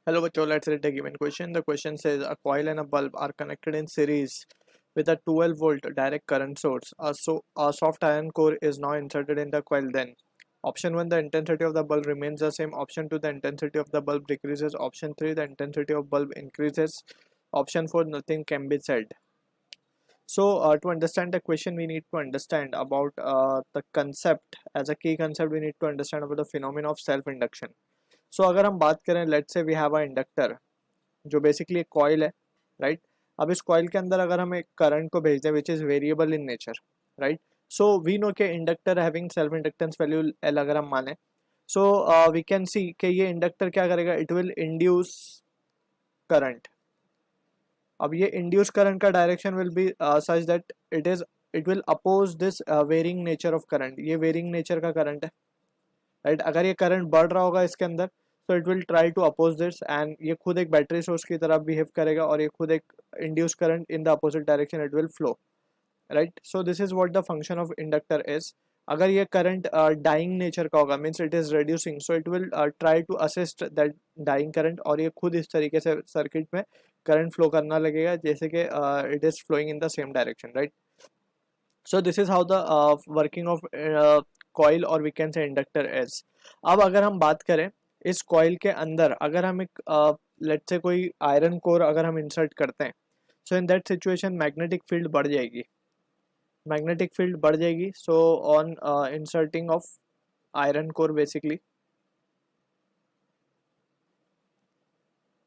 Hello, bachcho. Let's read the given question. The question says a coil and a bulb are connected in series with a 12-volt direct current source. A soft iron core is now inserted in the coil. Then, option 1, the intensity of the bulb remains the same. Option 2, the intensity of the bulb decreases. Option 3, the intensity of bulb increases. Option 4, nothing can be said. So, to understand the question, we need to understand about the concept. As a key concept, we need to understand about the phenomena of self-induction. So अगर हम बात करें, let's say we have a inductor जो basically एक coil है, right. अब इस coil के अंदर अगर हम एक करंट को भेज दें which is variable in nature, right. So we know के inductor having self inductance value L अगर हम माने, सो वी कैन सी कि ये इंडक्टर क्या करेगा, इट विल इंड्यूस करंट। अब ये इंड्यूस करंट का direction will be such that it will oppose this varying nature of current. ये वेरिंग नेचर का करंट है, राइट। अगर ये करंट बढ़ रहा होगा इसके अंदर, so it will try to oppose this, and ये खुद एक बैटरी सोर्स की तरह बिहेव करेगा और ये खुद एक induce current in the opposite direction it will flow, right. So this is what the function of inductor is. अगर ये करंट डाइंग नेचर का होगा, means it is reducing, so it will try to assist that dying current, और ये खुद इस तरीके से सर्किट में करंट फ्लो करना लगेगा जैसे कि it is flowing in the same direction, right. So this is how the working of coil और we can say inductor is. अब अगर हम बात करें इस कॉइल के अंदर, अगर हम एक लेट्स से कोई आयरन कोर अगर हम इंसर्ट करते हैं, so in that situation magnetic field बढ़ जाएगी, मैग्नेटिक फील्ड बढ़ जाएगी। So on inserting of iron core basically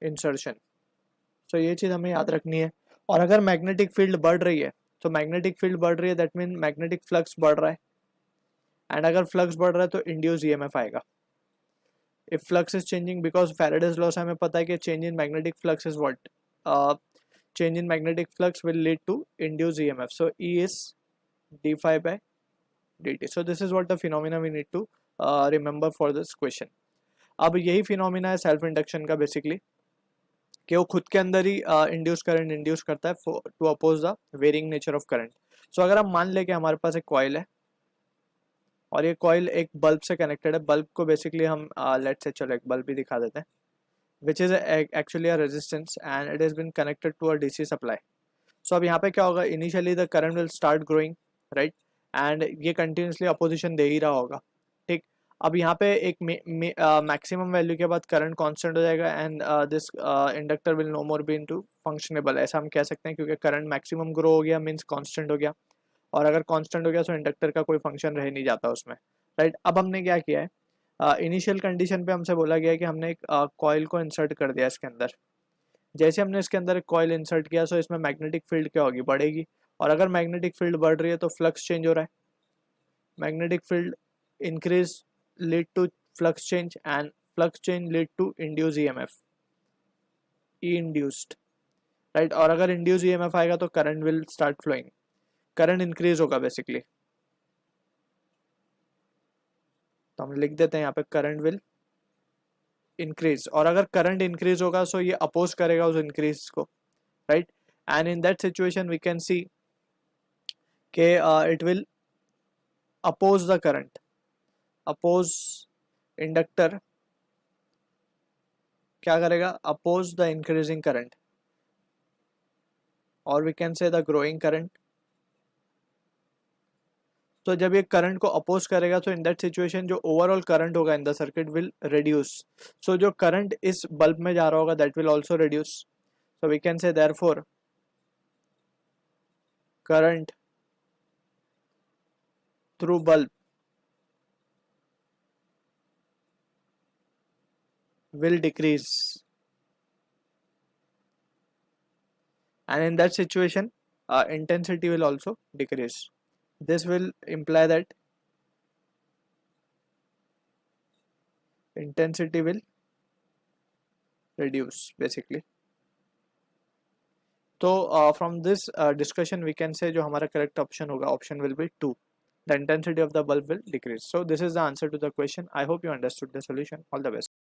insertion, so ये चीज़ हमें याद रखनी है। और अगर मैग्नेटिक फील्ड बढ़ रही है, तो मैग्नेटिक फील्ड बढ़ रही है दैट मीन मैग्नेटिक फ्लक्स बढ़ रहा है, एंड अगर फ्लक्स बढ़ रहा है तो इंड्यूस ईएमएफ आएगा। If flux is changing, because Faraday's law से हमें पता है कि change in magnetic flux is what, change in magnetic flux will lead to induced EMF. So E is d phi by dt. So this is what the phenomena we need to remember for this question. अब यही phenomena है self induction का basically, कि वो खुद के अंदर ही induce current induce करता है to oppose the varying nature of current. So अगर हम मान ले कि हमारे पास एक कॉइल है और ये कॉइल एक बल्ब से कनेक्टेड है, बल्ब को बेसिकली हम लेट्स से चलो एक बल्ब ही दिखा देते हैं, which is actually a resistance and it has been connected to a DC supply. So अब यहाँ पे क्या होगा, initially the current will start growing, right, and ये continuously opposition दे ही रहा होगा, ठीक। अब यहाँ पे एक मैक्सिमम वैल्यू के बाद करंट कांस्टेंट हो जाएगा and this inductor will no more be into functionable, ऐसा हम कह सकते हैं, क्योंकि करंट मैक्सिमम ग्रो हो गया मीन्स कांस्टेंट हो गया, और अगर कांस्टेंट हो गया तो इंडक्टर का कोई फंक्शन रह नहीं जाता उसमें, राइट। अब हमने क्या किया है, इनिशियल कंडीशन पे हमसे बोला गया है कि हमने एक कॉइल को इंसर्ट कर दिया इसके अंदर। जैसे हमने इसके अंदर एक कॉइल इंसर्ट किया, सो इसमें मैग्नेटिक फील्ड क्या होगी, बढ़ेगी, और अगर मैग्नेटिक फील्ड बढ़ रही है तो फ्लक्स चेंज हो रहा है, magnetic field increase lead to flux change, and flux change lead to induce EMF, E induced, right. और अगर इंड्यूस ईएमएफ आएगा तो current will start flowing, current increase होगा बेसिकली। तो हम लिख देते हैं यहाँ पे करंट विल इंक्रीज, और अगर करंट इंक्रीज होगा सो ये अपोज करेगा उस इंक्रीज को, right. And in that situation we can see के it will oppose the current, oppose inductor क्या करेगा, अपोज द इंक्रीजिंग करंट, और we can say the growing current. तो जब ये करंट को अपोज करेगा तो इन दैट सिचुएशन जो ओवरऑल करंट होगा in the circuit will reduce. So जो करंट इस बल्ब में जा रहा होगा that will also reduce. So we can से therefore current through bulb will decrease, and in that situation intensity will also decrease. This will imply that intensity will reduce basically. तो from this discussion we can say जो हमारा correct option होगा, option will be 2, the intensity of the bulb will decrease. So this is the answer to the question. I hope you understood the solution. All the best.